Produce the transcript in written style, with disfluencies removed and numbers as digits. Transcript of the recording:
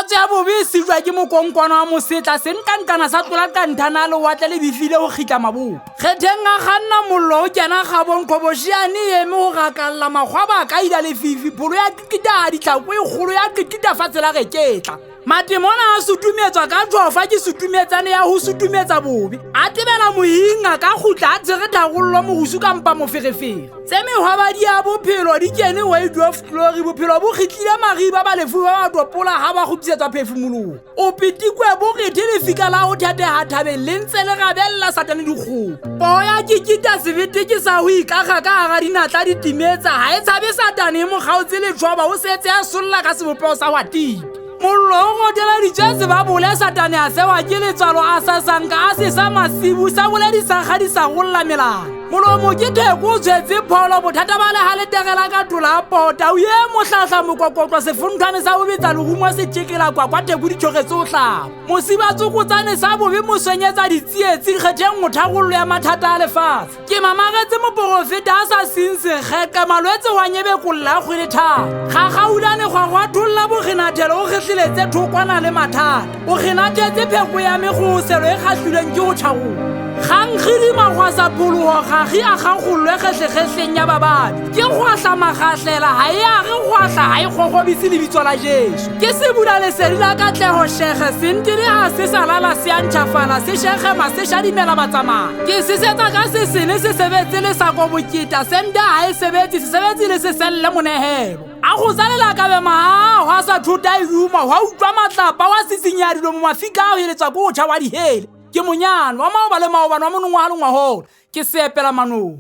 Tatso ya bobe se jwa ke mokonkwana wa mosetla se nkankana sa tlola ka nthana le watle le bifile go khitla mabopo. Khetheng a ganna mollo o kena gabong Khoboshiane eme go rakalla magwaba ka ida le fifi pholo ya kikita ditlhako e kgolo ya kikita fa tsela ge ketla. Matemona a sutumetswa ka jofa ke sutumetsane ya ho sutumetsa bobe. A tebela mohinga ka khutla a tsere thagollo mohusu ka mpa moferefere. Tse mehwabadi ya bophelo di kene Wide of Glory bophelo bo khitlile mariba ba lefu ba dopola ha ba khupisetswa phefumoloho. O pitikwe bo rethe le fika la o thate ha thabeng le ntse le gabella satane dikgopo. Po ya kikita sebete ke sa ho ikakga ka hara dinatla ditimetsa ha e tshabe satane mo kgaotse le joba o setse a solla ka sebopeo sa watiti. Mollo o ngotela dijase ba bole satane a sewa ke letswalo a sasanka a se sa masibu sa boledisa gadi sa golla melana. Molomo ke theko o tshwetse pholo bothata ba le ha le tegela ka tola pota o ye mohlahla mokokotlo sefonthwane sa bobetsa lehumo se tjekela kwa theko ditjogetse o hlaba. Mosiba tsokotsane sa bobe mo swenyetsa ditsietsi Khetheng mo thagollo ya mathata a lefatshe. Ke mamagetse moporofeta a sa sinse kgeka malwetse wa nyebe kolla kgwele thata. Khakhaulane gwa tholla bogenathelo o kgetleletse thokwana le mathata. O genathetse pheko ya megoselo e kgahlilweng ke go thagolla. Kgangkhidi magwasa pholoho gagi a gagolwe kgetlekgetleng ya babadi. Ke kgwahla magahlela ha e a re kgwahla ha e kgokgobise lebitso la Jesu. Ke se bula lesedi la katleho shekhe sentele ha se sa lala se a ntjhafala se shekhema se shadimela batsamaya. Ke se setsa ka se sene se sebetse le sa ko boketa senda ha e sebetse se sebetse le se selle monehelo. A go tsalela ka be maha wa sa thuta iruma wa utlwa matlapa wa sisinya dilo mo mafika a heletswa go tjha wa dihele. Ke monyano wa maoba le maobane wa monongwa ha lengwa hole ke Se-epela manong.